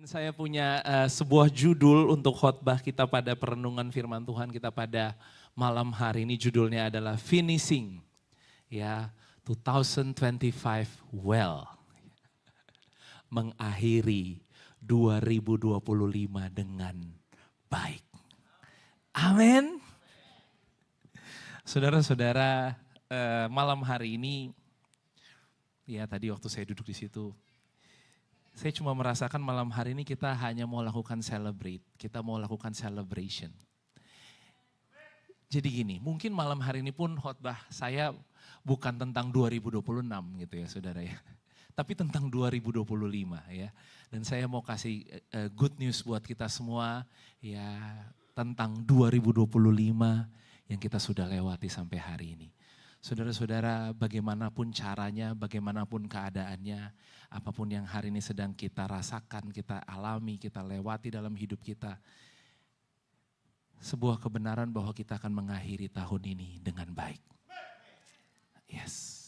Saya punya sebuah judul untuk khotbah kita pada perenungan firman Tuhan kita pada malam hari ini. Judulnya adalah Finishing, ya, 2025 Well. Mengakhiri 2025 dengan baik. Amin. Saudara-saudara, malam hari ini, ya tadi waktu saya duduk di situ, saya cuma merasakan malam hari ini kita hanya mau lakukan celebrate, kita mau lakukan celebration. Jadi gini, mungkin malam hari ini pun khotbah saya bukan tentang 2026 gitu ya saudara ya. Tapi tentang 2025 ya. Dan saya mau kasih good news buat kita semua ya tentang 2025 yang kita sudah lewati sampai hari ini. Saudara-saudara, bagaimanapun caranya, bagaimanapun keadaannya, apapun yang hari ini sedang kita rasakan, kita alami, kita lewati dalam hidup kita, sebuah kebenaran bahwa kita akan mengakhiri tahun ini dengan baik. Yes,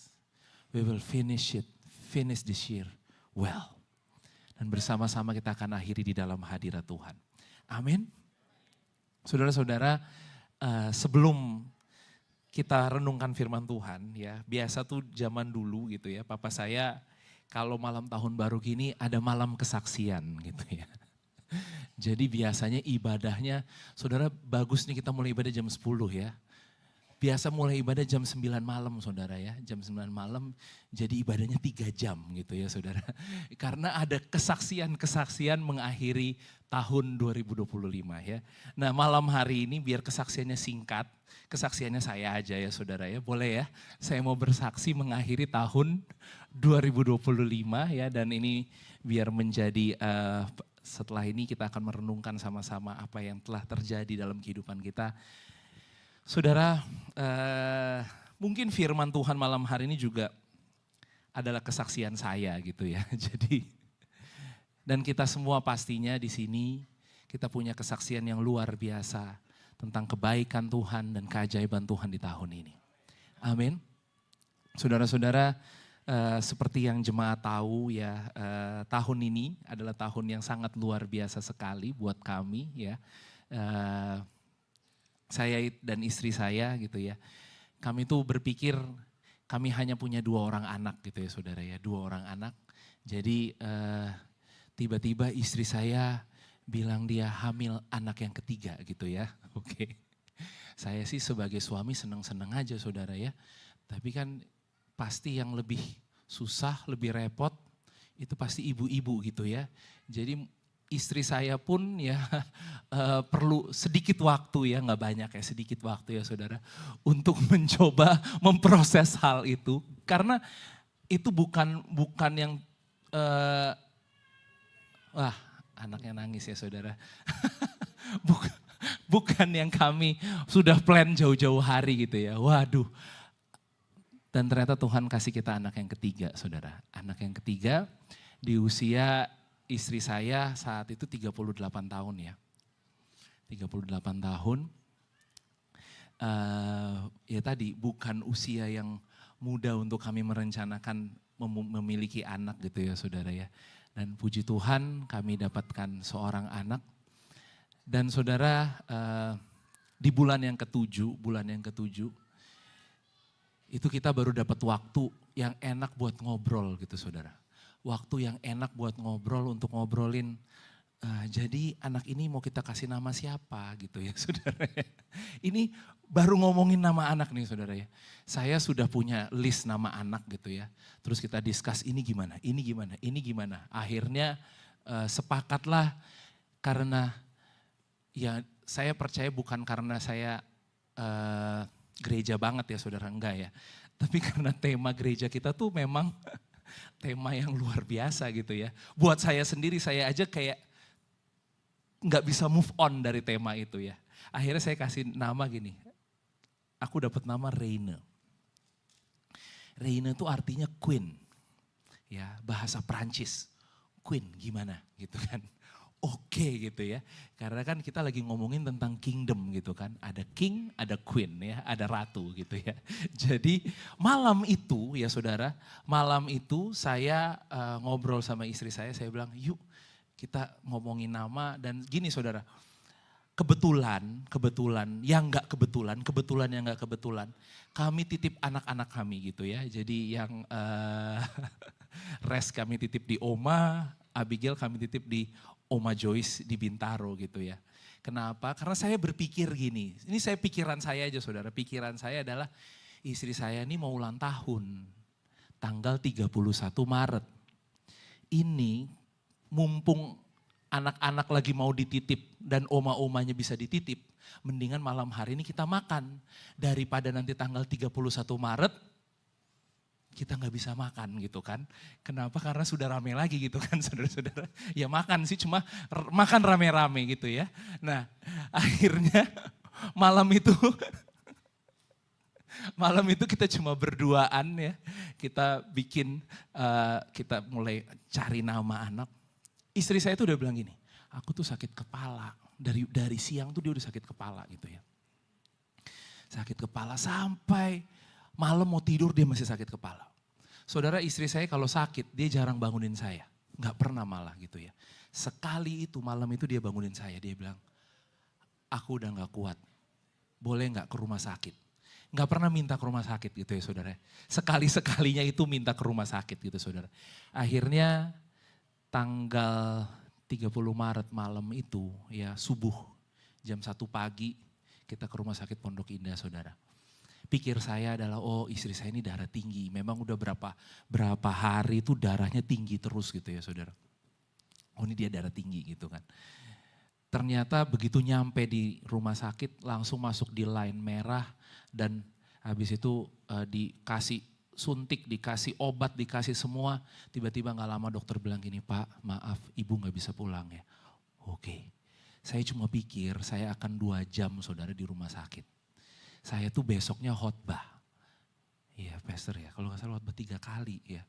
we will finish this year well. Dan bersama-sama kita akan akhiri di dalam hadirat Tuhan. Amin. Saudara-saudara, sebelum kita renungkan firman Tuhan ya, biasa tuh zaman dulu gitu ya, papa saya kalau malam tahun baru gini ada malam kesaksian gitu ya. Jadi biasanya ibadahnya, saudara bagus nih kita mulai ibadah jam 10 ya. Biasa mulai ibadah jam 9 malam saudara ya, jam 9 malam jadi ibadahnya 3 jam gitu ya saudara. Karena ada kesaksian-kesaksian mengakhiri tahun 2025 ya. Nah malam hari ini biar kesaksiannya singkat, kesaksiannya saya aja ya saudara ya, boleh ya. Saya mau bersaksi mengakhiri tahun 2025 ya, dan ini biar menjadi setelah ini kita akan merenungkan sama-sama apa yang telah terjadi dalam kehidupan kita. Saudara, mungkin firman Tuhan malam hari ini juga adalah kesaksian saya gitu ya. Jadi, dan kita semua pastinya di sini kita punya kesaksian yang luar biasa tentang kebaikan Tuhan dan keajaiban Tuhan di tahun ini. Amin. Saudara-saudara, seperti yang jemaat tahu ya, tahun ini adalah tahun yang sangat luar biasa sekali buat kami ya. Saya dan istri saya gitu ya, kami tuh berpikir kami hanya punya 2 orang anak gitu ya saudara ya, 2 orang anak. Jadi tiba-tiba istri saya bilang dia hamil anak yang ketiga gitu ya. Oke. Saya sih sebagai suami senang-senang aja saudara ya. Tapi kan pasti yang lebih susah, lebih repot itu pasti ibu-ibu gitu ya. Jadi istri saya pun ya perlu sedikit waktu ya, nggak banyak ya, sedikit waktu ya saudara. Untuk mencoba memproses hal itu. Karena itu bukan yang, wah anaknya nangis ya saudara. Bukan yang kami sudah plan jauh-jauh hari gitu ya, waduh. Dan ternyata Tuhan kasih kita anak yang ketiga saudara. Anak yang ketiga di usia istri saya saat itu 38 tahun ya. 38 tahun. Ya tadi bukan usia yang mudah untuk kami merencanakan memiliki anak gitu ya saudara ya. Dan puji Tuhan kami dapatkan seorang anak. Dan saudara di bulan yang ketujuh itu kita baru dapat waktu yang enak buat ngobrol gitu saudara. Waktu yang enak buat ngobrol, untuk ngobrolin jadi anak ini mau kita kasih nama siapa gitu ya saudara. Ini baru ngomongin nama anak nih saudara ya. Saya sudah punya list nama anak gitu ya. Terus kita discuss ini gimana. Akhirnya sepakatlah karena ya saya percaya bukan karena saya gereja banget ya saudara, enggak ya. Tapi karena tema gereja kita tuh memang tema yang luar biasa gitu ya. Buat saya sendiri, saya aja kayak nggak bisa move on dari tema itu ya. Akhirnya saya kasih nama gini, aku dapat nama Reine. Reine itu artinya queen, ya bahasa Prancis. Queen gimana gitu kan. Oke gitu ya. Karena kan kita lagi ngomongin tentang kingdom gitu kan. Ada king, ada queen ya, ada ratu gitu ya. Jadi malam itu ya saudara, malam itu saya ngobrol sama istri saya bilang yuk kita ngomongin nama dan gini saudara. Kebetulan yang nggak kebetulan, kami titip anak-anak kami gitu ya. Jadi yang Res kami titip di Oma, Abigail kami titip di Oma Joyce di Bintaro gitu ya. Kenapa? Karena saya berpikir gini, ini pikiran saya aja saudara, pikiran saya adalah istri saya ini mau ulang tahun, tanggal 31 Maret. Ini mumpung anak-anak lagi mau dititip dan oma-omanya bisa dititip, mendingan malam hari ini kita makan. Daripada nanti tanggal 31 Maret, kita nggak bisa makan gitu kan. Kenapa? Karena sudah rame lagi gitu kan saudara-saudara. Ya makan sih cuma makan rame-rame gitu ya. Nah akhirnya malam itu kita cuma berduaan ya. Kita kita mulai cari nama anak. Istri saya tuh udah bilang gini, aku tuh sakit kepala. Dari siang tuh dia udah sakit kepala gitu ya. Sakit kepala sampai malam mau tidur dia masih sakit kepala. Saudara, istri saya kalau sakit dia jarang bangunin saya. Gak pernah malah gitu ya. Sekali itu malam itu dia bangunin saya. Dia bilang, aku udah gak kuat. Boleh gak ke rumah sakit? Gak pernah minta ke rumah sakit gitu ya saudara. Sekali-sekalinya itu minta ke rumah sakit gitu saudara. Akhirnya tanggal 30 Maret malam itu ya subuh jam 1 pagi kita ke rumah sakit Pondok Indah saudara. Pikir saya adalah oh istri saya ini darah tinggi. Memang udah berapa hari itu darahnya tinggi terus gitu ya saudara. Oh ini dia darah tinggi gitu kan. Ternyata begitu nyampe di rumah sakit langsung masuk di line merah dan habis itu dikasih suntik, dikasih obat, dikasih semua. Tiba-tiba gak lama dokter bilang gini, Pak maaf ibu gak bisa pulang ya. Oke, saya cuma pikir saya akan 2 jam saudara di rumah sakit. Saya tuh besoknya khotbah. Iya pastor ya, kalau gak salah khotbah 3 kali ya.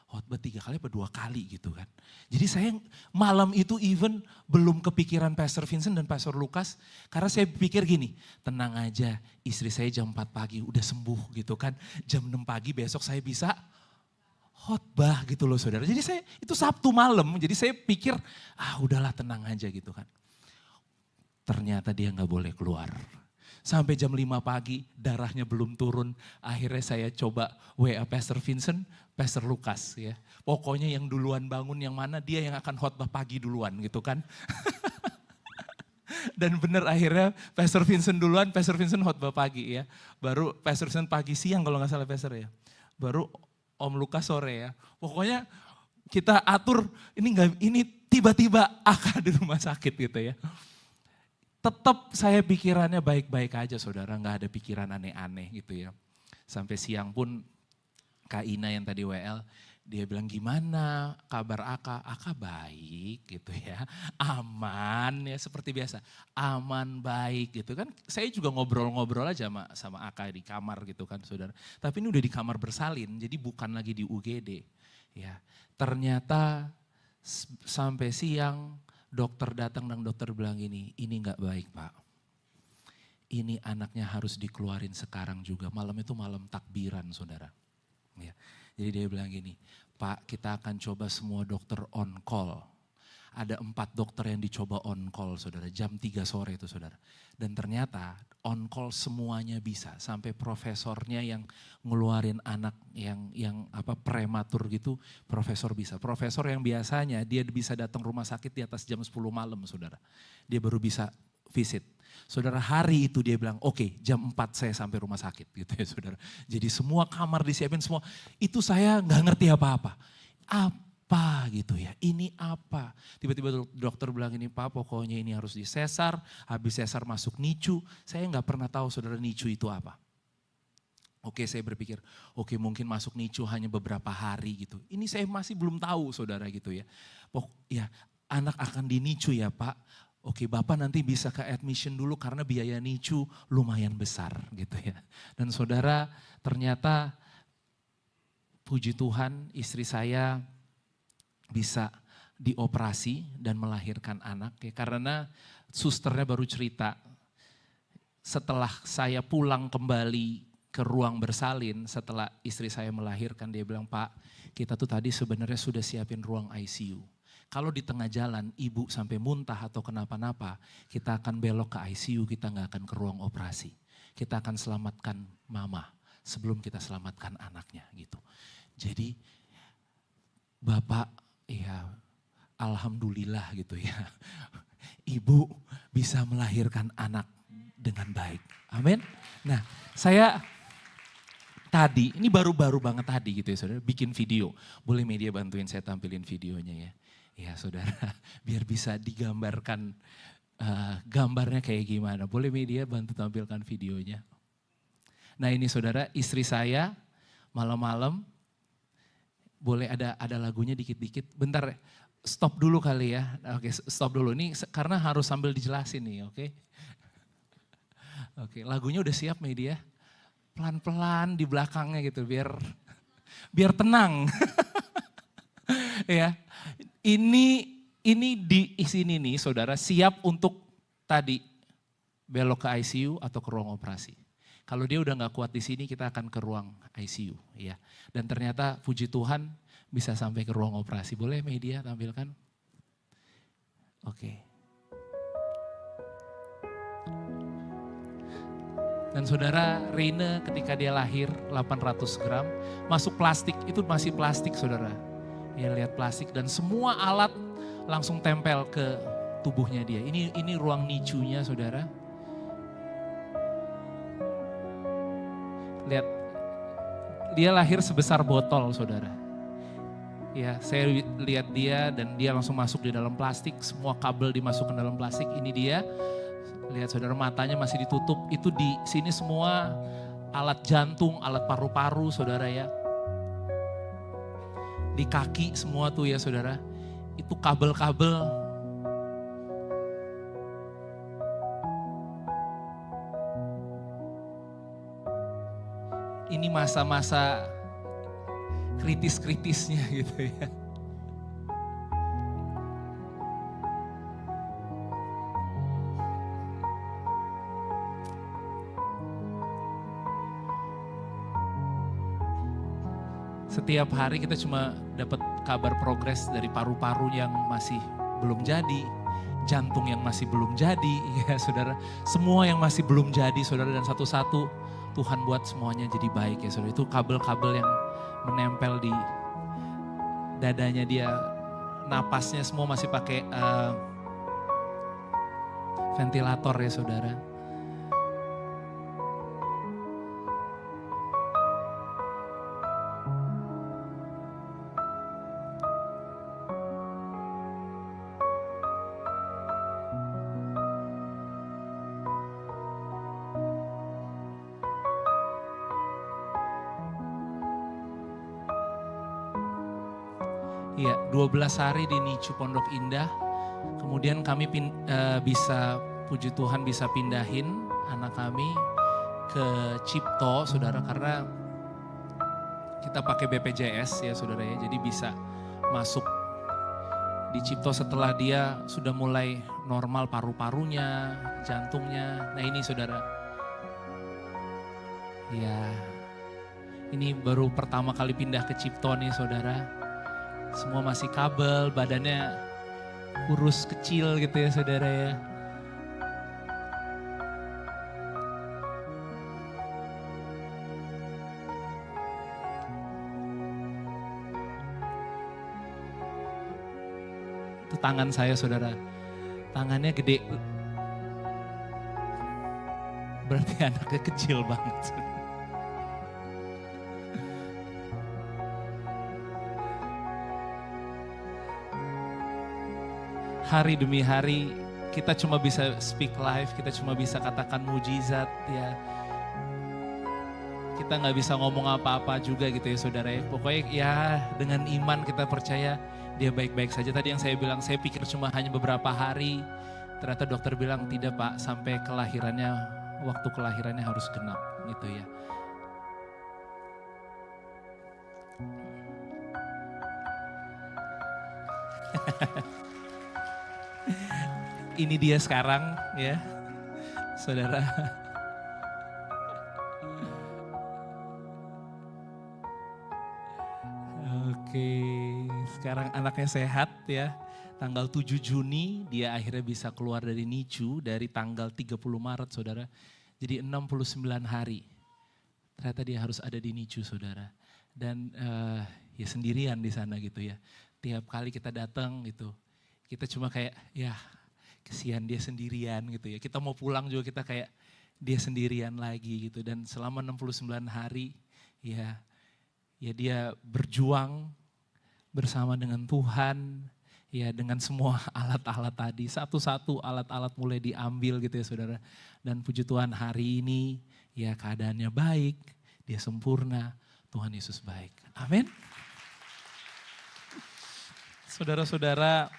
Khotbah 3 kali apa 2 kali gitu kan. Jadi saya malam itu even belum kepikiran Pastor Vincent dan Pastor Lukas. Karena saya pikir gini, tenang aja istri saya jam 4 pagi udah sembuh gitu kan. Jam 6 pagi besok saya bisa khotbah gitu loh saudara. Jadi saya itu Sabtu malam, jadi saya pikir udahlah tenang aja gitu kan. Ternyata dia gak boleh keluar. Sampai jam 5 pagi darahnya belum turun. Akhirnya saya coba WA Pastor Vincent, Pastor Lukas ya. Pokoknya yang duluan bangun yang mana dia yang akan khotbah pagi duluan gitu kan. Dan benar akhirnya Pastor Vincent duluan, Pastor Vincent khotbah pagi ya. Baru Pastor Vincent pagi siang kalau gak salah Pastor ya. Baru Om Lukas sore ya. Pokoknya kita atur ini tiba-tiba Aka di rumah sakit gitu ya. Tetap saya pikirannya baik-baik aja saudara, gak ada pikiran aneh-aneh gitu ya. Sampai siang pun Kak Ina yang tadi WL, dia bilang gimana kabar Aka? Aka baik gitu ya, aman ya seperti biasa. Aman baik gitu kan, saya juga ngobrol-ngobrol aja sama Aka di kamar gitu kan saudara. Tapi ini udah di kamar bersalin, jadi bukan lagi di UGD. Ya, ternyata sampai siang dokter datang dan dokter bilang ini gak baik Pak. Ini anaknya harus dikeluarin sekarang juga. Malam itu malam takbiran saudara. Ya. Jadi dia bilang gini, Pak kita akan coba semua dokter on call. Ada 4 dokter yang dicoba on call saudara, jam 3 sore itu saudara. Dan ternyata on call semuanya bisa, sampai profesornya yang ngeluarin anak yang prematur gitu, profesor bisa. Profesor yang biasanya dia bisa datang rumah sakit di atas jam 10 malam saudara. Dia baru bisa visit. Saudara hari itu dia bilang oke, jam 4 saya sampai rumah sakit gitu ya saudara. Jadi semua kamar disiapin semua, itu saya gak ngerti apa-apa. Apa gitu ya, ini apa? Tiba-tiba dokter bilang ini Pak pokoknya ini harus disesar, habis sesar masuk NICU. Saya gak pernah tahu saudara NICU itu apa. Oke saya berpikir, oke mungkin masuk NICU hanya beberapa hari gitu. Ini saya masih belum tahu saudara gitu ya. Ya anak akan di NICU ya Pak. Oke Bapak nanti bisa ke admission dulu karena biaya NICU lumayan besar gitu ya. Dan saudara ternyata puji Tuhan istri saya bisa dioperasi dan melahirkan anak ya, karena susternya baru cerita setelah saya pulang kembali ke ruang bersalin setelah istri saya melahirkan, dia bilang Pak kita tuh tadi sebenarnya sudah siapin ruang ICU Kalau di tengah jalan ibu sampai muntah atau kenapa-napa, kita akan belok ke ICU, kita nggak akan ke ruang operasi. Kita akan selamatkan mama sebelum kita selamatkan anaknya gitu. Jadi Bapak ya alhamdulillah gitu ya. Ibu bisa melahirkan anak dengan baik. Amin. Nah saya tadi, ini baru-baru banget tadi gitu ya saudara, bikin video. Boleh media bantuin saya tampilin videonya ya. Ya saudara, biar bisa digambarkan gambarnya kayak gimana. Boleh media bantu tampilkan videonya. Nah ini saudara, istri saya malam-malam, boleh ada lagunya dikit-dikit. Bentar, stop dulu kali ya. Oke, stop dulu. Ini karena harus sambil dijelasin nih, oke. Oke, lagunya udah siap media. Pelan-pelan di belakangnya gitu, biar tenang. Ya. Ini di sini nih saudara siap untuk tadi belok ke ICU atau ke ruang operasi. Kalau dia udah gak kuat di sini kita akan ke ruang ICU ya. Dan ternyata puji Tuhan bisa sampai ke ruang operasi. Boleh media tampilkan? Oke. Dan saudara Reina ketika dia lahir 800 gram masuk plastik, itu masih plastik saudara. Ya lihat plastik dan semua alat langsung tempel ke tubuhnya dia. Ini ruang NICU-nya saudara. Lihat, dia lahir sebesar botol saudara. Ya saya lihat dia dan dia langsung masuk di dalam plastik. Semua kabel dimasukkan dalam plastik, ini dia. Lihat saudara matanya masih ditutup. Itu di sini semua alat jantung, alat paru-paru saudara ya. Di kaki semua tuh ya saudara, itu kabel-kabel. Ini masa-masa kritis-kritisnya gitu ya. Setiap hari kita cuma dapat kabar progres dari paru-paru yang masih belum jadi, jantung yang masih belum jadi, ya saudara. Semua yang masih belum jadi saudara, dan satu-satu Tuhan buat semuanya jadi baik ya saudara. Itu kabel-kabel yang menempel di dadanya dia, napasnya semua masih pakai ventilator ya saudara. Iya, 12 hari di NICU Pondok Indah. Kemudian kami bisa, puji Tuhan bisa pindahin anak kami ke Cipto, saudara, karena kita pakai BPJS ya saudara ya. Jadi bisa masuk di Cipto setelah dia sudah mulai normal paru-parunya, jantungnya. Nah ini saudara. Ya, ini baru pertama kali pindah ke Cipto nih saudara. Semua masih kabel, badannya kurus kecil gitu ya saudara ya. Itu tangan saya saudara, tangannya gede. Berarti anaknya kecil banget saudara. Hari demi hari kita cuma bisa speak life, kita cuma bisa katakan mujizat ya. Kita gak bisa ngomong apa-apa juga gitu ya saudara ya. Pokoknya ya dengan iman kita percaya dia baik-baik saja. Tadi yang saya bilang, saya pikir cuma hanya beberapa hari. Ternyata dokter bilang tidak Pak, sampai kelahirannya, waktu kelahirannya harus genap gitu ya. Ini dia sekarang ya, saudara. Oke, sekarang anaknya sehat ya. Tanggal 7 Juni dia akhirnya bisa keluar dari NICU dari tanggal 30 Maret saudara. Jadi 69 hari. Ternyata dia harus ada di NICU saudara. Dan ya sendirian di sana gitu ya. Tiap kali kita datang gitu, kita cuma kayak ya kesian dia sendirian gitu ya. Kita mau pulang juga kita kayak dia sendirian lagi gitu. Dan selama 69 hari ya dia berjuang bersama dengan Tuhan. Ya dengan semua alat-alat tadi, satu-satu alat-alat mulai diambil gitu ya saudara. Dan puji Tuhan hari ini ya keadaannya baik, dia sempurna, Tuhan Yesus baik. Amin. Saudara-saudara,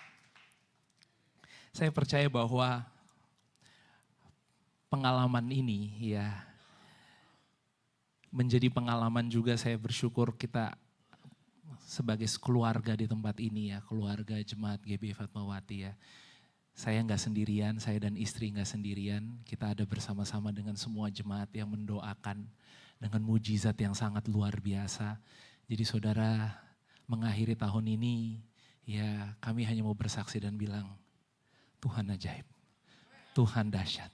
saya percaya bahwa pengalaman ini ya menjadi pengalaman juga saya bersyukur kita sebagai keluarga di tempat ini ya, keluarga Jemaat GBI Fatmawati ya. Saya nggak sendirian, saya dan istri nggak sendirian. Kita ada bersama-sama dengan semua jemaat yang mendoakan dengan mujizat yang sangat luar biasa. Jadi saudara mengakhiri tahun ini ya kami hanya mau bersaksi dan bilang Tuhan ajaib, Tuhan dahsyat.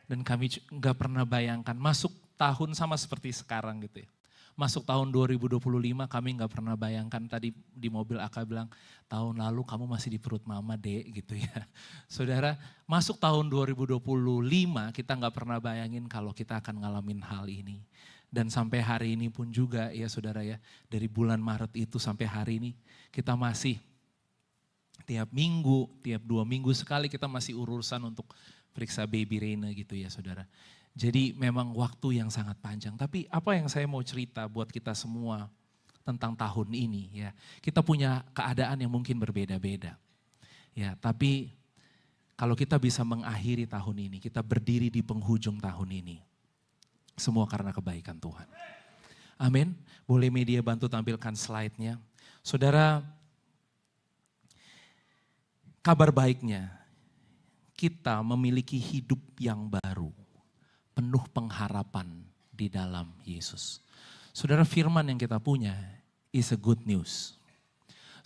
Dan kami nggak pernah bayangkan masuk tahun sama seperti sekarang gitu ya. Masuk tahun 2025 kami nggak pernah bayangkan, tadi di mobil Aka bilang tahun lalu kamu masih di perut mama dek gitu ya. Saudara masuk tahun 2025 kita nggak pernah bayangin kalau kita akan ngalamin hal ini. Dan sampai hari ini pun juga ya saudara ya, dari bulan Maret itu sampai hari ini kita masih tiap minggu, tiap 2 minggu sekali kita masih urusan untuk periksa baby Reina gitu ya saudara. Jadi memang waktu yang sangat panjang. Tapi apa yang saya mau cerita buat kita semua tentang tahun ini ya. Kita punya keadaan yang mungkin berbeda-beda. Ya, tapi kalau kita bisa mengakhiri tahun ini, kita berdiri di penghujung tahun ini. Semua karena kebaikan Tuhan. Amin. Boleh media bantu tampilkan slide-nya. Saudara, kabar baiknya kita memiliki hidup yang baru. Penuh pengharapan di dalam Yesus. Saudara, firman yang kita punya is a good news.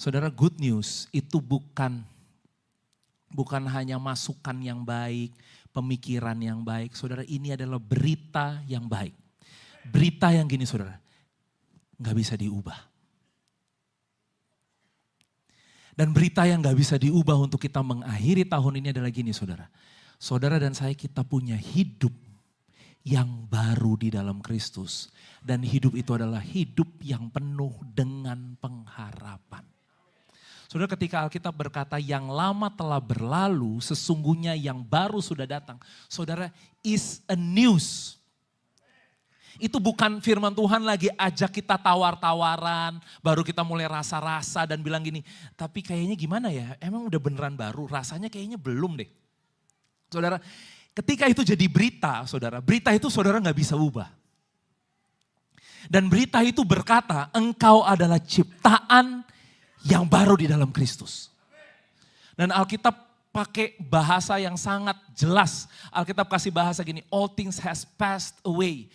Saudara, good news itu bukan hanya masukan yang baik, pemikiran yang baik. Saudara, ini adalah berita yang baik. Berita yang gini saudara, gak bisa diubah. Dan berita yang gak bisa diubah untuk kita mengakhiri tahun ini adalah gini saudara. Saudara dan saya kita punya hidup yang baru di dalam Kristus. Dan hidup itu adalah hidup yang penuh dengan pengharapan. Saudara, ketika Alkitab berkata yang lama telah berlalu, sesungguhnya yang baru sudah datang. Saudara, is a news. Itu bukan firman Tuhan lagi ajak kita tawar-tawaran, baru kita mulai rasa-rasa dan bilang gini, tapi kayaknya gimana ya, emang udah beneran baru, rasanya kayaknya belum deh. Saudara, ketika itu jadi berita, saudara, berita itu saudara gak bisa ubah. Dan berita itu berkata, engkau adalah ciptaan yang baru di dalam Kristus. Dan Alkitab pakai bahasa yang sangat jelas. Alkitab kasih bahasa gini, all things has passed away.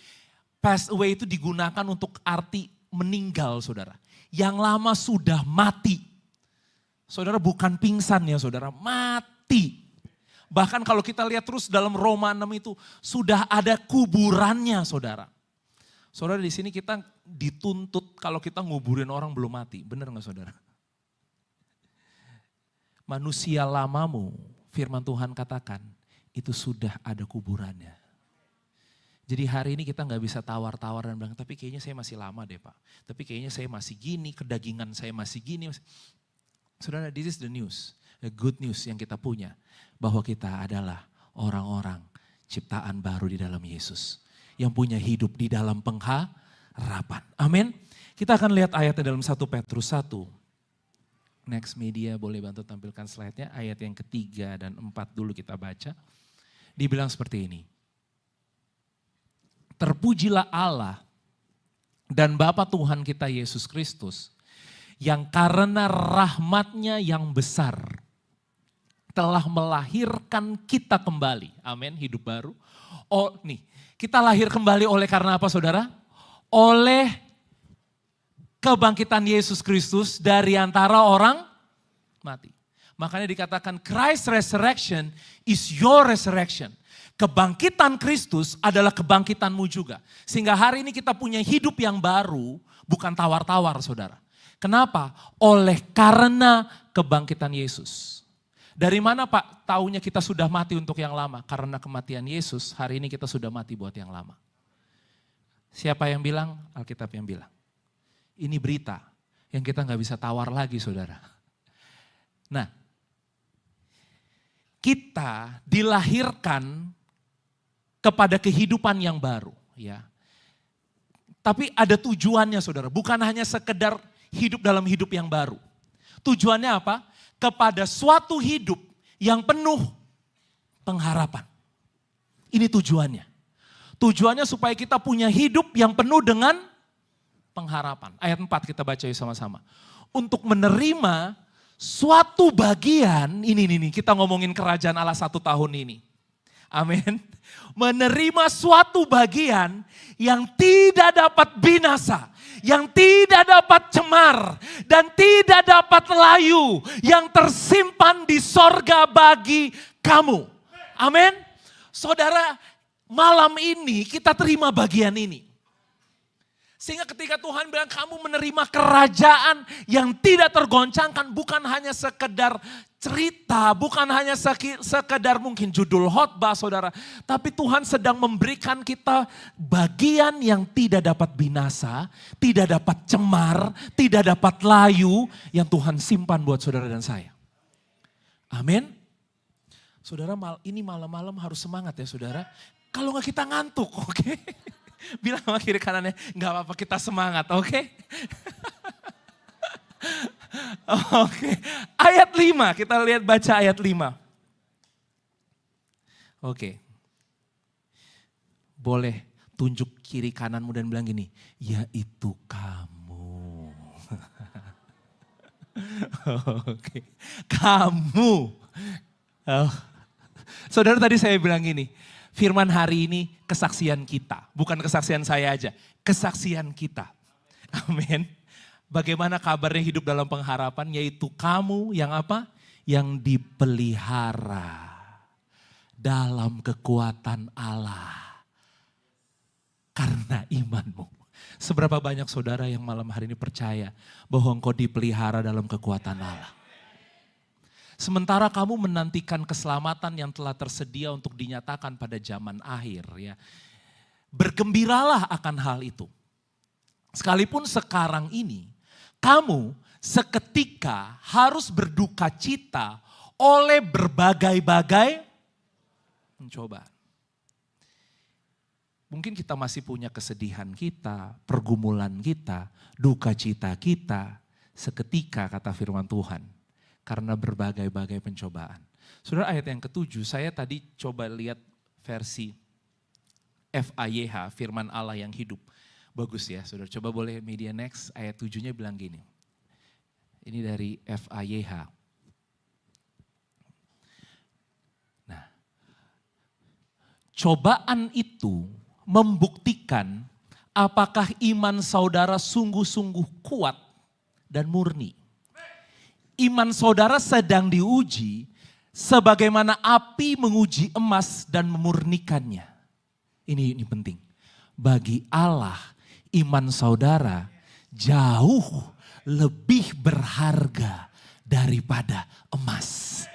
Passed away itu digunakan untuk arti meninggal, saudara. Yang lama sudah mati. Saudara, bukan pingsan ya saudara, mati. Bahkan kalau kita lihat terus dalam Roma 6 itu sudah ada kuburannya saudara. Saudara, di sini kita dituntut kalau kita nguburin orang belum mati. Benar gak saudara? Manusia lamamu, firman Tuhan katakan, itu sudah ada kuburannya. Jadi hari ini kita gak bisa tawar-tawar dan bilang, tapi kayaknya saya masih lama deh Pak. Tapi kayaknya saya masih gini, kedagingan saya masih gini. Saudara, this is the news. The good news yang kita punya, bahwa kita adalah orang-orang ciptaan baru di dalam Yesus. Yang punya hidup di dalam pengharapan. Amin. Kita akan lihat ayatnya dalam 1 Petrus 1. Next media boleh bantu tampilkan slide-nya. Ayat yang ketiga dan 4 dulu kita baca. Dibilang seperti ini. Terpujilah Allah dan Bapa Tuhan kita Yesus Kristus. Yang karena rahmat-Nya yang besar telah melahirkan kita kembali. Amin, hidup baru. Oh nih, kita lahir kembali oleh karena apa saudara? Oleh kebangkitan Yesus Kristus dari antara orang mati. Makanya dikatakan Christ resurrection is your resurrection. Kebangkitan Kristus adalah kebangkitanmu juga. Sehingga hari ini kita punya hidup yang baru, bukan tawar-tawar saudara. Kenapa? Oleh karena kebangkitan Yesus. Dari mana Pak taunya kita sudah mati untuk yang lama? Karena kematian Yesus, hari ini kita sudah mati buat yang lama. Siapa yang bilang? Alkitab yang bilang. Ini berita yang kita nggak bisa tawar lagi saudara. Nah, kita dilahirkan kepada kehidupan yang baru, ya. Tapi ada tujuannya saudara, bukan hanya sekedar hidup dalam hidup yang baru. Tujuannya apa? Kepada suatu hidup yang penuh pengharapan. Ini tujuannya. Tujuannya supaya kita punya hidup yang penuh dengan pengharapan. Ayat 4 kita baca sama-sama. Untuk menerima suatu bagian, ini kita ngomongin kerajaan Allah 1 tahun ini. Amin. Menerima suatu bagian yang tidak dapat binasa, yang tidak dapat cemar, dan tidak dapat layu, yang tersimpan di sorga bagi kamu. Amin. Saudara, malam ini kita terima bagian ini. Sehingga ketika Tuhan bilang kamu menerima kerajaan yang tidak tergoncangkan, bukan hanya sekedar cerita, bukan hanya sekedar mungkin judul khotbah saudara. Tapi Tuhan sedang memberikan kita bagian yang tidak dapat binasa, tidak dapat cemar, tidak dapat layu, yang Tuhan simpan buat saudara dan saya. Amin. Saudara, ini malam-malam harus semangat ya saudara. Kalau nggak kita ngantuk, oke? Bilang sama kiri kanannya, nggak apa-apa kita semangat, oke? Oke, ayat 5, kita lihat baca ayat 5. Oke, boleh tunjuk kiri kananmu dan bilang gini, yaitu kamu. Oke, kamu. Oh. Saudara tadi saya bilang gini, firman hari ini kesaksian kita, bukan kesaksian saya aja, kesaksian kita. Amin. Bagaimana kabarnya hidup dalam pengharapan, yaitu kamu yang apa? Yang dipelihara dalam kekuatan Allah karena imanmu. Seberapa banyak saudara yang malam hari ini percaya bahwa engkau dipelihara dalam kekuatan Allah. Sementara kamu menantikan keselamatan yang telah tersedia untuk dinyatakan pada zaman akhir, ya. Bergembiralah akan hal itu. Sekalipun sekarang ini kamu seketika harus berduka cita oleh berbagai-bagai pencobaan. Mungkin kita masih punya kesedihan kita, pergumulan kita, duka cita kita. Seketika kata firman Tuhan. Karena berbagai-bagai pencobaan. Saudara, ayat yang ke-7, saya tadi coba lihat versi FAYH, firman Allah yang hidup. Bagus ya saudara, coba boleh media next, ayat 7-nya bilang gini. Ini dari FAYH. Nah, cobaan itu membuktikan apakah iman saudara sungguh-sungguh kuat dan murni. Iman saudara sedang diuji sebagaimana api menguji emas dan memurnikannya. Ini penting. Bagi Allah, iman saudara jauh lebih berharga daripada emas.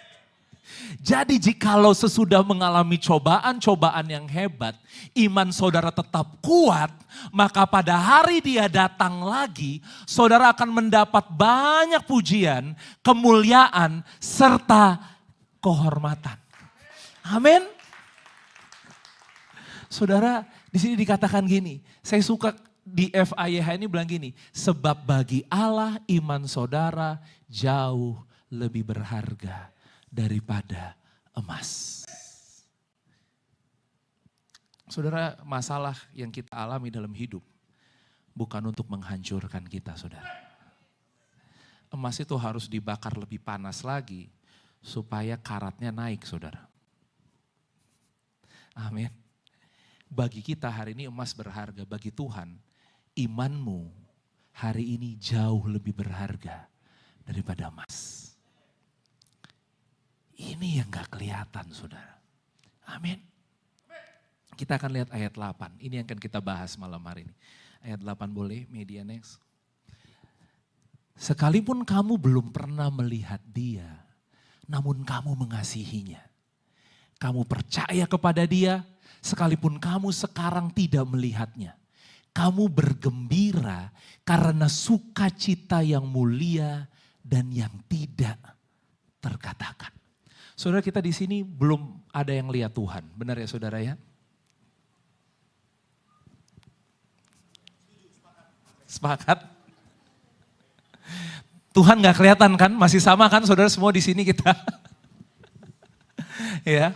Jadi jikalau sesudah mengalami cobaan-cobaan yang hebat, iman saudara tetap kuat, maka pada hari dia datang lagi, saudara akan mendapat banyak pujian, kemuliaan, serta kehormatan. Amin. Saudara, di sini dikatakan gini, saya suka di FAYH ini bilang gini, sebab bagi Allah iman saudara jauh lebih berharga daripada emas. Saudara, masalah yang kita alami dalam hidup bukan untuk menghancurkan kita, saudara. Emas itu harus dibakar lebih panas lagi supaya karatnya naik, saudara. Amin. Bagi kita hari ini emas berharga, bagi Tuhan imanmu hari ini jauh lebih berharga daripada emas. Ini yang gak kelihatan saudara. Amin. Kita akan lihat ayat 8. Ini yang akan kita bahas malam hari ini. Ayat 8 boleh, media next. Sekalipun kamu belum pernah melihat dia, namun kamu mengasihinya. Kamu percaya kepada dia, sekalipun kamu sekarang tidak melihatnya. Kamu bergembira karena sukacita yang mulia dan yang tidak terkatakan. Saudara, kita di sini belum ada yang lihat Tuhan. Benar ya saudara ya? Sepakat? Tuhan gak kelihatan kan? Masih sama kan saudara semua di sini kita? Ya.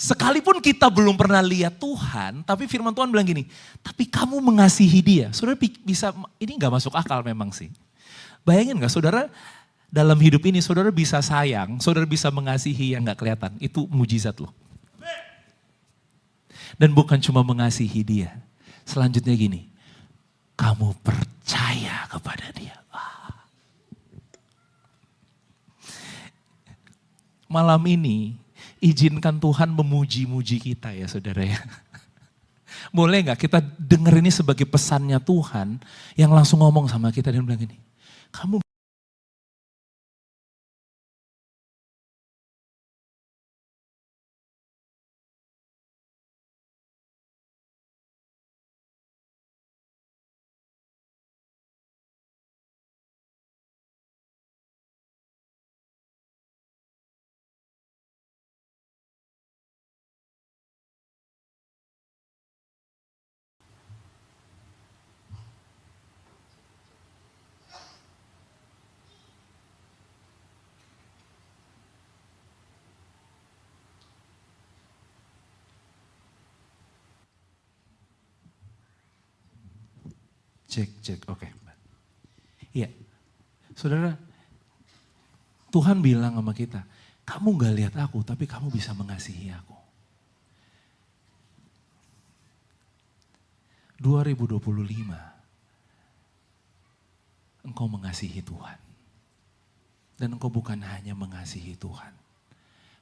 Sekalipun kita belum pernah lihat Tuhan, tapi firman Tuhan bilang gini, tapi kamu mengasihi dia. Saudara bisa, ini gak masuk akal memang sih. Bayangin gak saudara, dalam hidup ini saudara bisa sayang, saudara bisa mengasihi yang gak kelihatan. Itu mujizat loh. Dan bukan cuma mengasihi dia. Selanjutnya gini, kamu percaya kepada dia. Malam ini izinkan Tuhan memuji-muji kita ya saudara ya. Boleh gak kita denger ini sebagai pesannya Tuhan yang langsung ngomong sama kita dan bilang gini, kamu cek, oke. Iya, saudara, Tuhan bilang sama kita, kamu gak lihat aku tapi kamu bisa mengasihi aku. 2025, engkau mengasihi Tuhan. Dan engkau bukan hanya mengasihi Tuhan,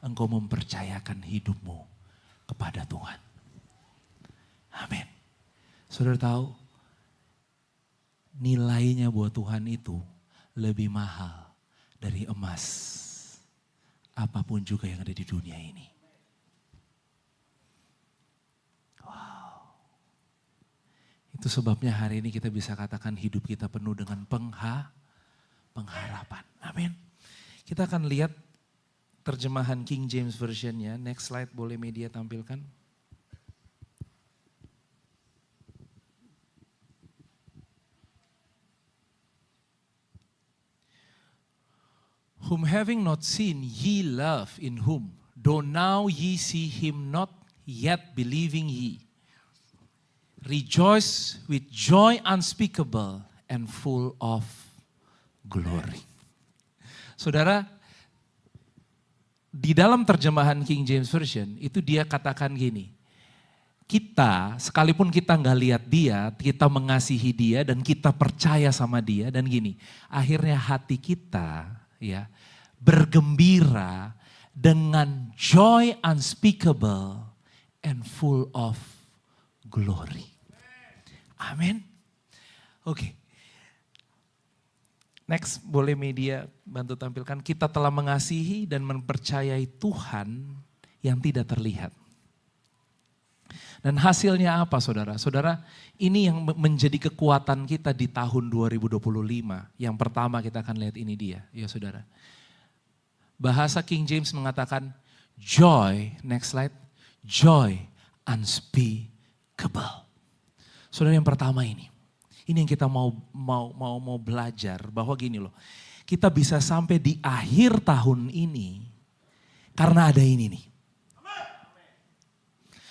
engkau mempercayakan hidupmu kepada Tuhan. Amin. Saudara tahu, nilainya buat Tuhan itu lebih mahal dari emas. Apapun juga yang ada di dunia ini. Wow. Itu sebabnya hari ini kita bisa katakan hidup kita penuh dengan pengharapan. Amin. Kita akan lihat terjemahan King James Version-nya. Next slide boleh media tampilkan. Whom having not seen ye love, in whom, though now ye see him not, yet believing ye, rejoice with joy unspeakable and full of glory. Saudara, di dalam terjemahan King James Version, itu dia katakan gini, kita, sekalipun kita nggak lihat dia, kita mengasihi dia dan kita percaya sama dia, dan gini, akhirnya hati kita ya bergembira dengan joy unspeakable and full of glory. Amin. Oke. Next, boleh media bantu tampilkan. Kita telah mengasihi dan mempercayai Tuhan yang tidak terlihat. Dan hasilnya apa saudara? Saudara, ini yang menjadi kekuatan kita di tahun 2025. Yang pertama kita akan lihat ini dia, ya saudara. Bahasa King James mengatakan joy, next slide, joy unspeakable. Saudara, yang pertama ini yang kita mau belajar bahwa gini loh, kita bisa sampai di akhir tahun ini karena ada ini nih.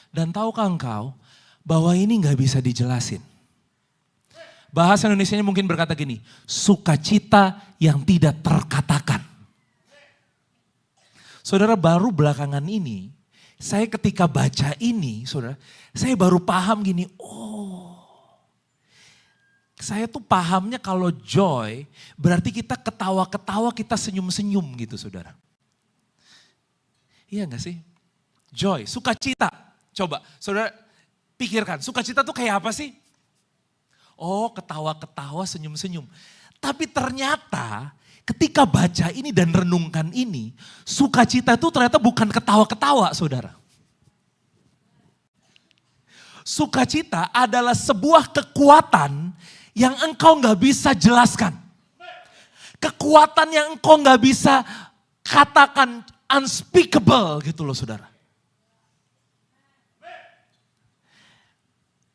Dan tahukah engkau bahwa ini gak bisa dijelasin. Bahasa Indonesianya mungkin berkata gini, sukacita yang tidak terkatakan. Saudara, baru belakangan ini, saya ketika baca ini, saudara, saya baru paham gini, saya tuh pahamnya kalau joy, berarti kita ketawa-ketawa, kita senyum-senyum gitu saudara. Iya gak sih? Joy, sukacita. Coba saudara pikirkan, sukacita tuh kayak apa sih? Oh, ketawa-ketawa, senyum-senyum. Tapi ternyata ketika baca ini dan renungkan ini, sukacita itu ternyata bukan ketawa-ketawa, saudara. Sukacita adalah sebuah kekuatan yang engkau gak bisa jelaskan. Kekuatan yang engkau gak bisa katakan unspeakable gitu loh saudara.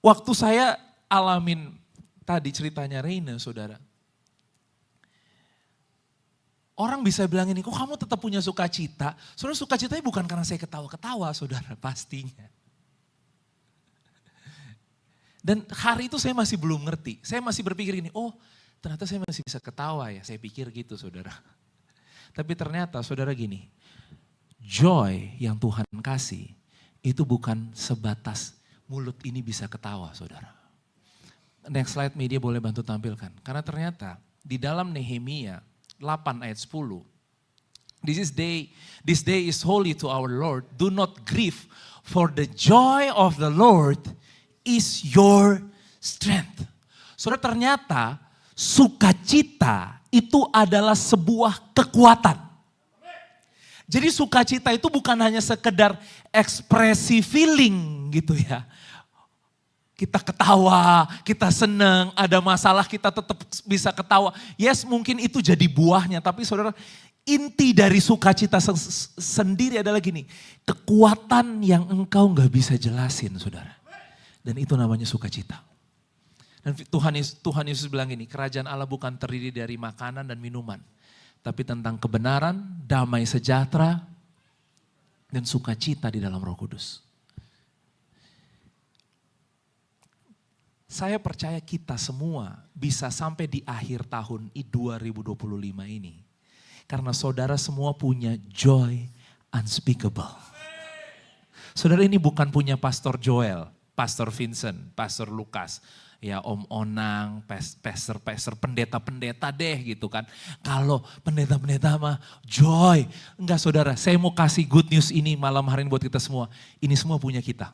Waktu saya alamin tadi ceritanya Reina saudara. Orang bisa bilang ini, kok kamu tetap punya sukacita? Saudara, sukacitanya bukan karena saya ketawa-ketawa saudara, pastinya. Dan hari itu saya masih belum ngerti. Saya masih berpikir gini, oh ternyata saya masih bisa ketawa ya. Saya pikir gitu saudara. Tapi ternyata saudara gini, joy yang Tuhan kasih itu bukan sebatas mulut ini bisa ketawa saudara. Next slide media boleh bantu tampilkan. Karena ternyata di dalam Nehemia 8 ayat 10. This day is holy to our Lord. Do not grieve, for the joy of the Lord is your strength. Saudara, ternyata sukacita itu adalah sebuah kekuatan. Jadi sukacita itu bukan hanya sekedar ekspresi feeling gitu ya. Kita ketawa, kita senang, ada masalah kita tetap bisa ketawa. Yes, mungkin itu jadi buahnya, tapi saudara, inti dari sukacita sendiri adalah gini, kekuatan yang engkau gak bisa jelasin saudara. Dan itu namanya sukacita. Dan Tuhan Yesus bilang gini, kerajaan Allah bukan terdiri dari makanan dan minuman, tapi tentang kebenaran, damai sejahtera, dan sukacita di dalam Roh Kudus. Saya percaya kita semua bisa sampai di akhir tahun 2025 ini. Karena saudara semua punya joy unspeakable. Saudara, ini bukan punya Pastor Joel, Pastor Vincent, Pastor Lukas. Ya Om Onang, pastor pendeta-pendeta deh gitu kan. Kalau pendeta-pendeta mah joy. Enggak saudara, saya mau kasih good news ini malam hari ini buat kita semua. Ini semua punya kita.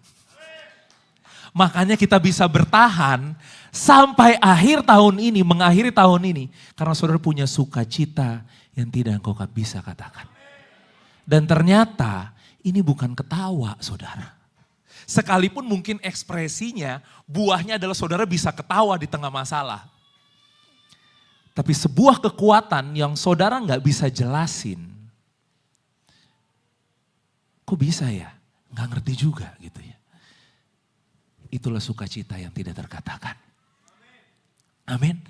Makanya kita bisa bertahan sampai akhir tahun ini, mengakhiri tahun ini. Karena saudara punya sukacita yang tidak engkau bisa katakan. Dan ternyata ini bukan ketawa saudara. Sekalipun mungkin ekspresinya, buahnya adalah saudara bisa ketawa di tengah masalah. Tapi sebuah kekuatan yang saudara gak bisa jelasin. Kok bisa ya? Gak ngerti juga gitu ya. Itulah sukacita yang tidak terkatakan. Amin.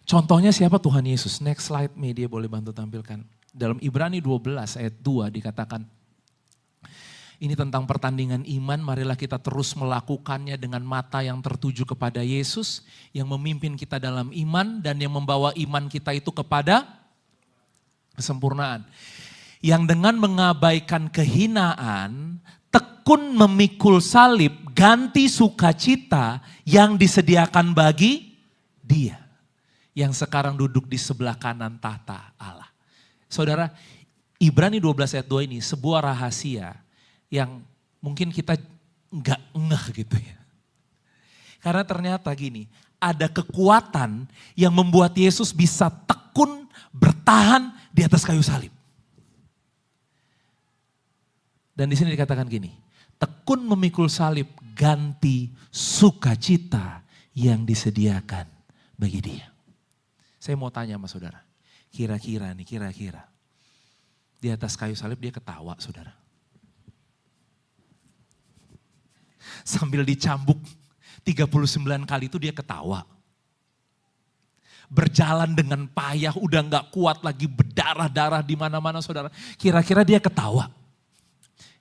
Contohnya siapa? Tuhan Yesus. Next slide media boleh bantu tampilkan. Dalam Ibrani 12 ayat 2 dikatakan, ini tentang pertandingan iman, marilah kita terus melakukannya dengan mata yang tertuju kepada Yesus, yang memimpin kita dalam iman dan yang membawa iman kita itu kepada kesempurnaan. Yang dengan mengabaikan kehinaan, tekun memikul salib, ganti sukacita yang disediakan bagi dia. Yang sekarang duduk di sebelah kanan tahta Allah. Saudara, Ibrani 12 ayat 2 ini sebuah rahasia yang mungkin kita nggak ngeh gitu ya. Karena ternyata gini, ada kekuatan yang membuat Yesus bisa tekun bertahan di atas kayu salib. Dan di sini dikatakan gini, tekun memikul salib ganti sukacita yang disediakan bagi dia. Saya mau tanya sama saudara, kira-kira di atas kayu salib dia ketawa saudara. Sambil dicambuk 39 kali itu dia ketawa. Berjalan dengan payah, udah gak kuat lagi, berdarah-darah di mana-mana saudara. Kira-kira dia ketawa?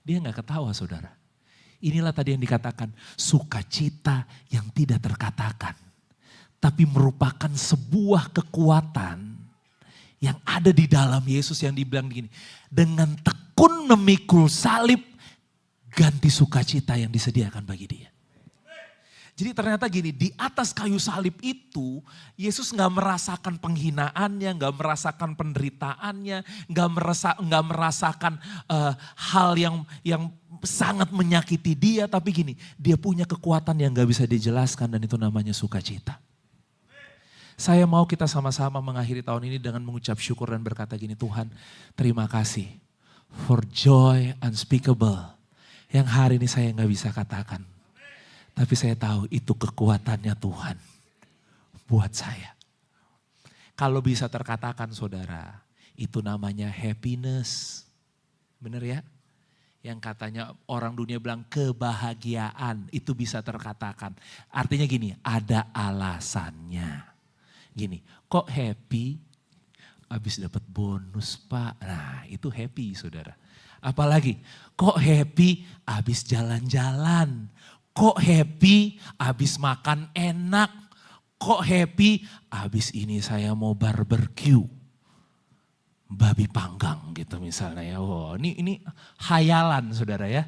Dia gak ketawa saudara. Inilah tadi yang dikatakan sukacita yang tidak terkatakan. Tapi merupakan sebuah kekuatan yang ada di dalam Yesus yang dibilang begini. Dengan tekun memikul salib, ganti sukacita yang disediakan bagi dia. Jadi ternyata gini, di atas kayu salib itu Yesus gak merasakan penghinaannya, gak merasakan penderitaannya, gak merasakan hal yang sangat menyakiti dia. Tapi gini, dia punya kekuatan yang gak bisa dijelaskan dan itu namanya sukacita. Saya mau kita sama-sama mengakhiri tahun ini dengan mengucap syukur dan berkata gini, Tuhan terima kasih for joy unspeakable yang hari ini saya gak bisa katakan. Tapi saya tahu itu kekuatannya Tuhan buat saya. Kalau bisa terkatakan saudara, itu namanya happiness. Benar ya? Yang katanya orang dunia bilang kebahagiaan, itu bisa terkatakan. Artinya gini, ada alasannya. Gini, kok happy? Habis dapat bonus Pak. Nah itu happy saudara. Apalagi, kok happy habis jalan-jalan? Kok happy abis makan enak? Kok happy abis ini saya mau barbecue? Babi panggang gitu misalnya ya. Oh, ini hayalan saudara ya.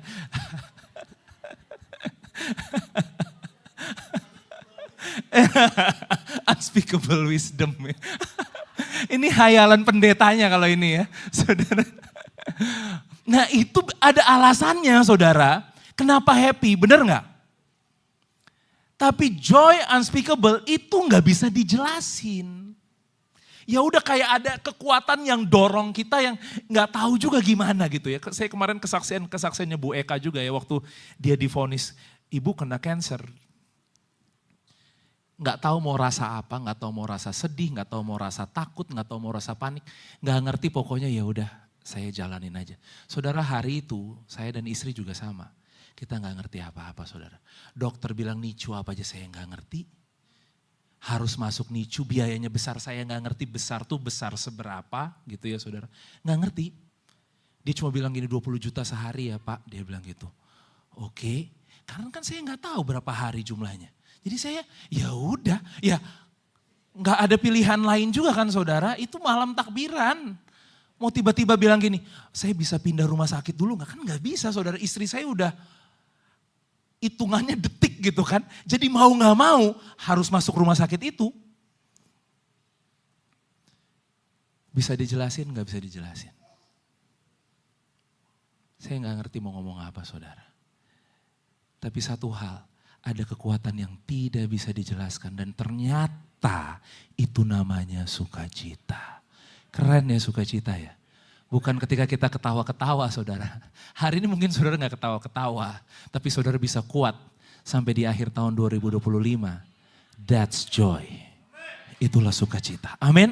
Unspeakable wisdom. Ini hayalan pendetanya kalau ini ya saudara. Nah itu ada alasannya saudara. Kenapa happy? Bener gak? Tapi joy unspeakable itu gak bisa dijelasin. Ya udah kayak ada kekuatan yang dorong kita yang gak tahu juga gimana gitu ya. Saya kemarin kesaksiannya Bu Eka juga ya waktu dia divonis ibu kena cancer. Gak tahu mau rasa apa, gak tahu mau rasa sedih, gak tahu mau rasa takut, gak tahu mau rasa panik. Gak ngerti pokoknya ya udah saya jalanin aja. Saudara hari itu saya dan istri juga sama. Kita gak ngerti apa-apa saudara. Dokter bilang NICU apa aja saya gak ngerti. Harus masuk NICU biayanya besar saya gak ngerti. Besar tuh besar seberapa gitu ya saudara. Gak ngerti. Dia cuma bilang gini 20 juta sehari ya Pak. Dia bilang gitu. Oke. Karena kan saya gak tahu berapa hari jumlahnya. Jadi saya ya udah. Ya gak ada pilihan lain juga kan saudara. Itu malam takbiran. Mau tiba-tiba bilang gini. Saya bisa pindah rumah sakit dulu gak? Kan gak bisa saudara. Istri saya udah hitungannya detik gitu kan. Jadi mau gak mau harus masuk rumah sakit itu. Bisa dijelasin gak bisa dijelasin. Saya gak ngerti mau ngomong apa saudara. Tapi satu hal, ada kekuatan yang tidak bisa dijelaskan. Dan ternyata itu namanya sukacita. Keren ya sukacita ya. Bukan ketika kita ketawa-ketawa saudara. Hari ini mungkin saudara gak ketawa-ketawa. Tapi saudara bisa kuat sampai di akhir tahun 2025. That's joy. Itulah sukacita. Amin.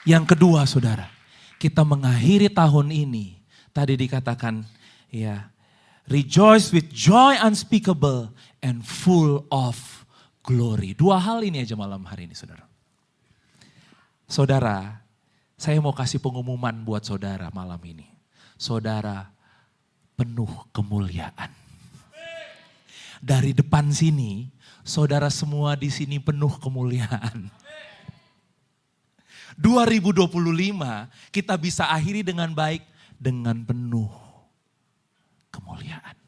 Yang kedua saudara. Kita mengakhiri tahun ini. Tadi dikatakan ya. Rejoice with joy unspeakable and full of glory. Dua hal ini aja malam hari ini saudara. Saudara. Saya mau kasih pengumuman buat saudara malam ini. Saudara penuh kemuliaan. Dari depan sini, saudara semua di sini penuh kemuliaan. 2025 kita bisa akhiri dengan baik dengan penuh kemuliaan.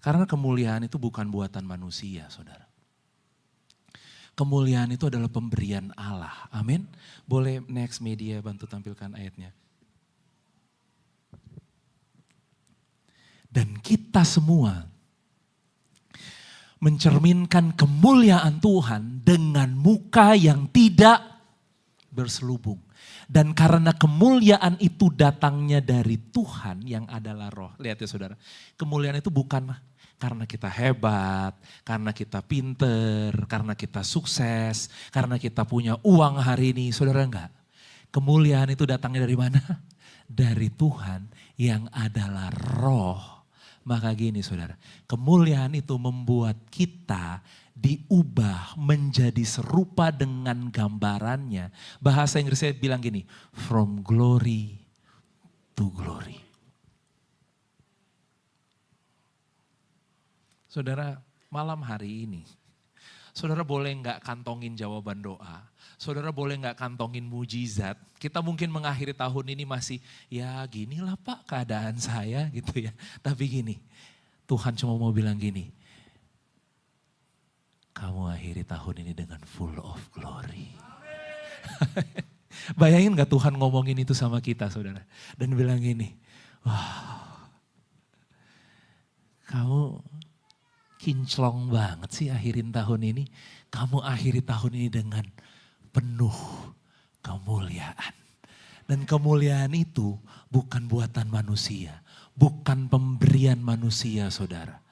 Karena kemuliaan itu bukan buatan manusia, saudara. Kemuliaan itu adalah pemberian Allah. Amin. Boleh next media bantu tampilkan ayatnya. Dan kita semua mencerminkan kemuliaan Tuhan dengan muka yang tidak berselubung. Dan karena kemuliaan itu datangnya dari Tuhan yang adalah roh. Lihat ya saudara, kemuliaan itu bukan karena kita hebat, karena kita pinter, karena kita sukses, karena kita punya uang hari ini. Saudara enggak, kemuliaan itu datangnya dari mana? Dari Tuhan yang adalah roh. Maka gini saudara, kemuliaan itu membuat kita diubah menjadi serupa dengan gambarannya. Bahasa Inggrisnya bilang gini, from glory to glory. Saudara, malam hari ini, saudara boleh nggak kantongin jawaban doa, saudara boleh nggak kantongin mujizat. Kita mungkin mengakhiri tahun ini masih, ya ginilah Pak keadaan saya gitu ya. Tapi gini, Tuhan cuma mau bilang gini, kamu akhiri tahun ini dengan full of glory. Bayangin gak Tuhan ngomongin itu sama kita saudara. Dan bilang gini, wah kamu kinclong banget sih akhirin tahun ini. Kamu akhiri tahun ini dengan penuh kemuliaan. Dan kemuliaan itu bukan buatan manusia. Bukan pemberian manusia saudara.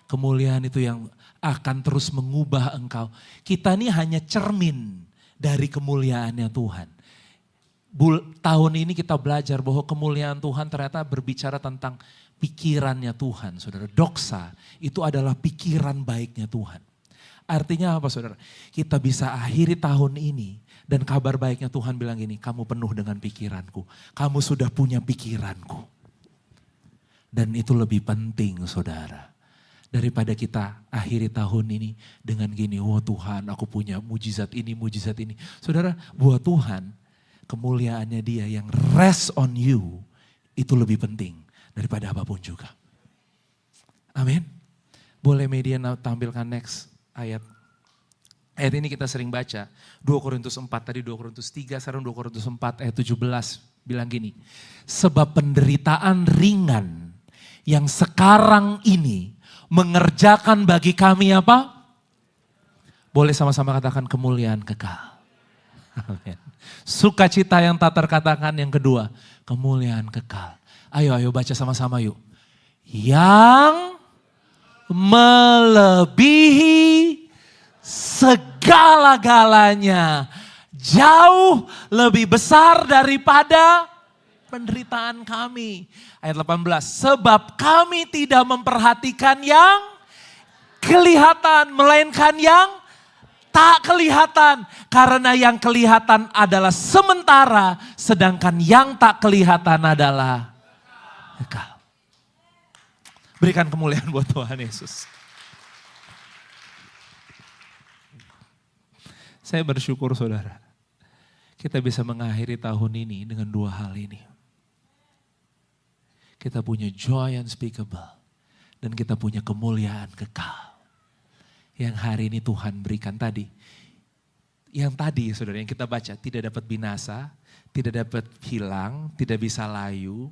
Kemuliaan itu yang akan terus mengubah engkau. Kita ini hanya cermin dari kemuliaannya Tuhan. Tahun ini kita belajar bahwa kemuliaan Tuhan ternyata berbicara tentang pikirannya Tuhan. Saudara, doksa itu adalah pikiran baiknya Tuhan. Artinya apa saudara? Kita bisa akhiri tahun ini dan kabar baiknya Tuhan bilang gini, kamu penuh dengan pikiranku. Kamu sudah punya pikiranku. Dan itu lebih penting saudara. Daripada kita akhiri tahun ini dengan gini, oh Tuhan aku punya mujizat ini, mujizat ini. Saudara, buat Tuhan kemuliaannya dia yang rest on you itu lebih penting daripada apapun juga. Amin. Boleh media tampilkan next ayat. Ayat ini kita sering baca. 2 Korintus 4, tadi 2 Korintus 3, sekarang 2 Korintus 4 ayat 17 bilang gini. Sebab penderitaan ringan yang sekarang ini mengerjakan bagi kami apa? Boleh sama-sama katakan kemuliaan kekal. Amin. Sukacita yang tak terkatakan yang kedua, kemuliaan kekal. Ayo baca sama-sama yuk. Yang melebihi segala-galanya, jauh lebih besar daripada penderitaan kami. Ayat 18, sebab kami tidak memperhatikan yang kelihatan, melainkan yang tak kelihatan. Karena yang kelihatan adalah sementara, sedangkan yang tak kelihatan adalah kekal. Berikan kemuliaan buat Tuhan Yesus. Saya bersyukur saudara, kita bisa mengakhiri tahun ini dengan dua hal ini. Kita punya joy unspeakable dan kita punya kemuliaan kekal. Yang hari ini Tuhan berikan tadi. Yang tadi saudara yang kita baca tidak dapat binasa, tidak dapat hilang, tidak bisa layu.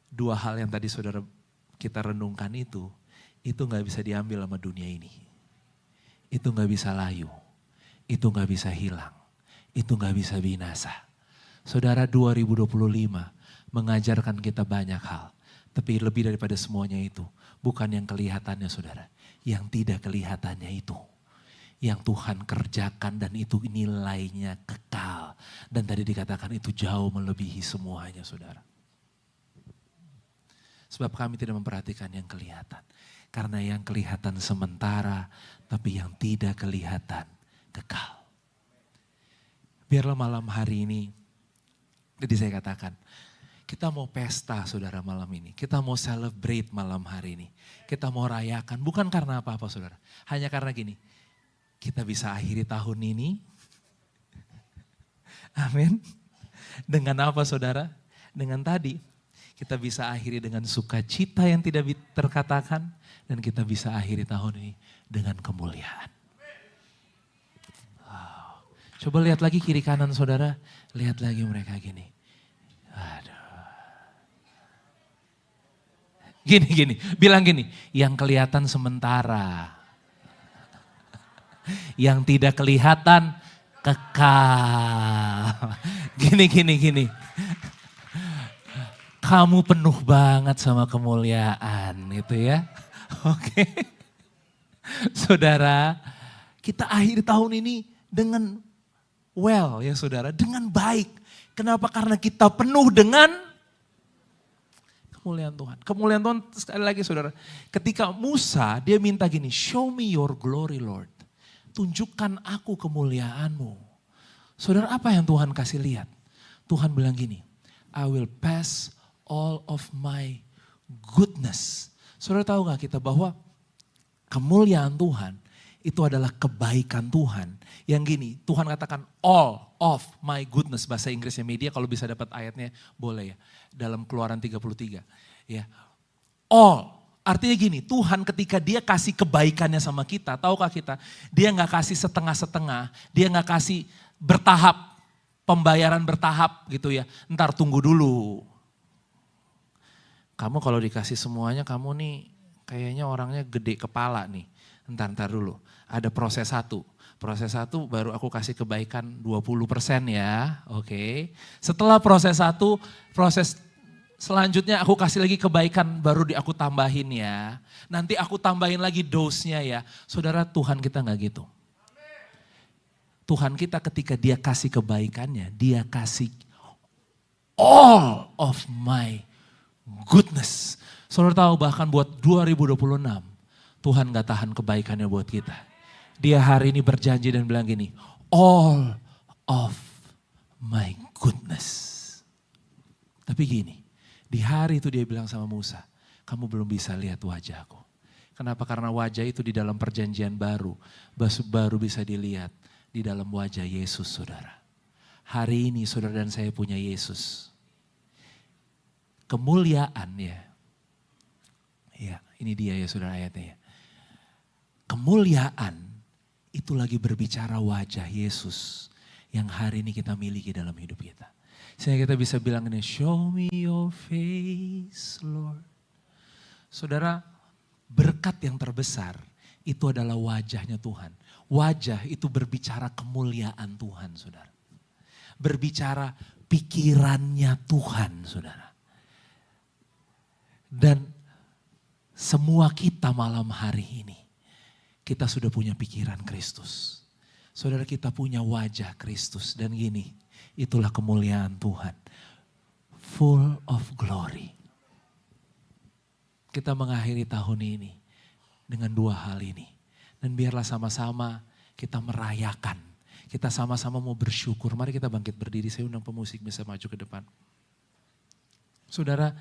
Dua hal yang tadi saudara kita renungkan itu gak bisa diambil sama dunia ini. Itu gak bisa layu, itu gak bisa hilang, itu gak bisa binasa. Saudara 2025 mengajarkan kita banyak hal. Tapi lebih daripada semuanya itu, bukan yang kelihatannya saudara. Yang tidak kelihatannya itu. Yang Tuhan kerjakan dan itu nilainya kekal. Dan tadi dikatakan itu jauh melebihi semuanya saudara. Sebab kami tidak memperhatikan yang kelihatan. Karena yang kelihatan sementara, tapi yang tidak kelihatan kekal. Biarlah malam hari ini, jadi saya katakan, kita mau pesta saudara malam ini. Kita mau celebrate malam hari ini. Kita mau rayakan, bukan karena apa-apa saudara. Hanya karena gini, kita bisa akhiri tahun ini. Amin. Dengan apa saudara? Dengan tadi, kita bisa akhiri dengan sukacita yang tidak terkatakan. Dan kita bisa akhiri tahun ini dengan kemuliaan. Wow. Coba lihat lagi kiri kanan saudara. Lihat lagi mereka gini. Aduh. Gini, bilang gini, yang kelihatan sementara. Yang tidak kelihatan kekal. Gini. Kamu penuh banget sama kemuliaan itu ya. Oke. Saudara, kita akhir tahun ini dengan well ya saudara, dengan baik. Kenapa? Karena kita penuh dengan kemuliaan Tuhan. Kemuliaan Tuhan sekali lagi saudara. Ketika Musa dia minta gini, show me your glory Lord. Tunjukkan aku kemuliaanmu. Saudara apa yang Tuhan kasih lihat? Tuhan bilang gini, I will pass all of my goodness. Saudara tahu gak kita bahwa kemuliaan Tuhan itu adalah kebaikan Tuhan. Yang gini, Tuhan katakan all of my goodness. Bahasa Inggrisnya media kalau bisa dapat ayatnya boleh ya. Dalam Keluaran 33. Ya. All Artinya gini, Tuhan ketika dia kasih kebaikannya sama kita, tahukah kita, dia gak kasih setengah-setengah, dia gak kasih bertahap, pembayaran bertahap gitu ya. Ntar tunggu dulu. Kamu kalau dikasih semuanya, kamu nih kayaknya orangnya gede kepala nih. Ntar dulu, ada proses satu. Proses satu baru aku kasih kebaikan 20% ya, oke. Setelah proses satu, proses selanjutnya aku kasih lagi kebaikan baru aku tambahin ya. Nanti aku tambahin lagi dose-nya ya. Saudara, Tuhan kita gak gitu. Tuhan kita ketika dia kasih kebaikannya, dia kasih all of my goodness. Saudara tahu bahkan buat 2026, Tuhan gak tahan kebaikannya buat kita. Dia hari ini berjanji dan bilang gini, all of my goodness. Tapi gini, di hari itu dia bilang sama Musa, kamu belum bisa lihat wajahku. Kenapa? Karena wajah itu di dalam perjanjian baru bisa dilihat di dalam wajah Yesus, saudara. Hari ini saudara dan saya punya Yesus. Kemuliaan ya. Ya, ini dia ya saudara ayatnya ya. Kemuliaan itu lagi berbicara wajah Yesus yang hari ini kita miliki dalam hidup kita. Sehingga kita bisa bilang ini, show me your face Lord. Saudara, berkat yang terbesar itu adalah wajahnya Tuhan. Wajah itu berbicara kemuliaan Tuhan, saudara. Berbicara pikirannya Tuhan, saudara. Dan semua kita malam hari ini, kita sudah punya pikiran Kristus. Saudara, kita punya wajah Kristus. Dan gini, itulah kemuliaan Tuhan. Full of glory. Kita mengakhiri tahun ini dengan dua hal ini. Dan biarlah sama-sama kita merayakan. Kita sama-sama mau bersyukur. Mari kita bangkit berdiri. Saya undang pemusik bisa maju ke depan. Saudara,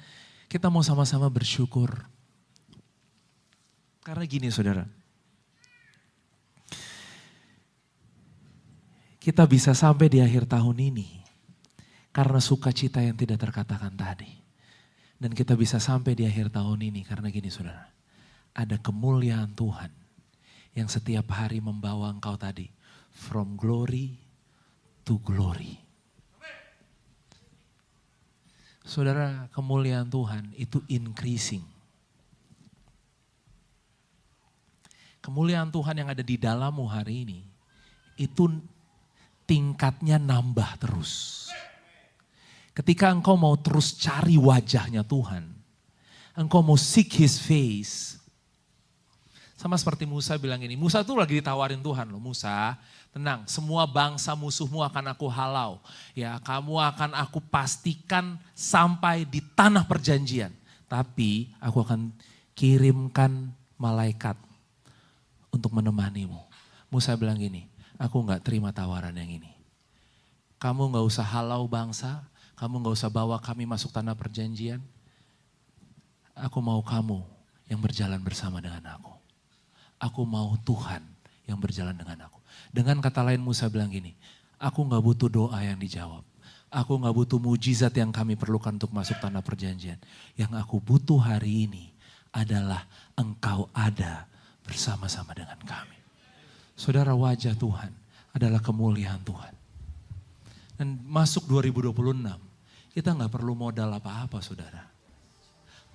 kita mau sama-sama bersyukur. Karena gini saudara. Kita bisa sampai di akhir tahun ini karena sukacita yang tidak terkatakan tadi. Dan kita bisa sampai di akhir tahun ini karena gini saudara. Ada kemuliaan Tuhan yang setiap hari membawa engkau tadi. From glory to glory. Saudara, kemuliaan Tuhan itu increasing. Kemuliaan Tuhan yang ada di dalammu hari ini itu tingkatnya nambah terus. Ketika engkau mau terus cari wajahnya Tuhan, engkau mau seek His face. Sama seperti Musa bilang ini, Musa tuh lagi ditawarin Tuhan loh, Musa tenang, semua bangsa musuhmu akan aku halau. Ya, kamu akan aku pastikan sampai di tanah perjanjian. Tapi aku akan kirimkan malaikat untuk menemanimu. Musa bilang gini, aku gak terima tawaran yang ini. Kamu gak usah halau bangsa, kamu gak usah bawa kami masuk tanah perjanjian. Aku mau kamu yang berjalan bersama dengan aku. Aku mau Tuhan yang berjalan dengan aku. Dengan kata lain Musa bilang gini, aku gak butuh doa yang dijawab. Aku gak butuh mujizat yang kami perlukan untuk masuk tanah perjanjian. Yang aku butuh hari ini adalah engkau ada bersama-sama dengan kami. Saudara, wajah Tuhan adalah kemuliaan Tuhan. Dan masuk 2026, kita gak perlu modal apa-apa saudara.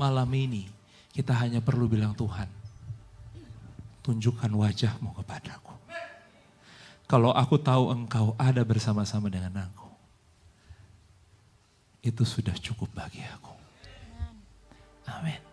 Malam ini kita hanya perlu bilang Tuhan, tunjukkan wajahmu kepadaku. Kalau aku tahu engkau ada bersama-sama dengan aku, itu sudah cukup bagi aku. Amin.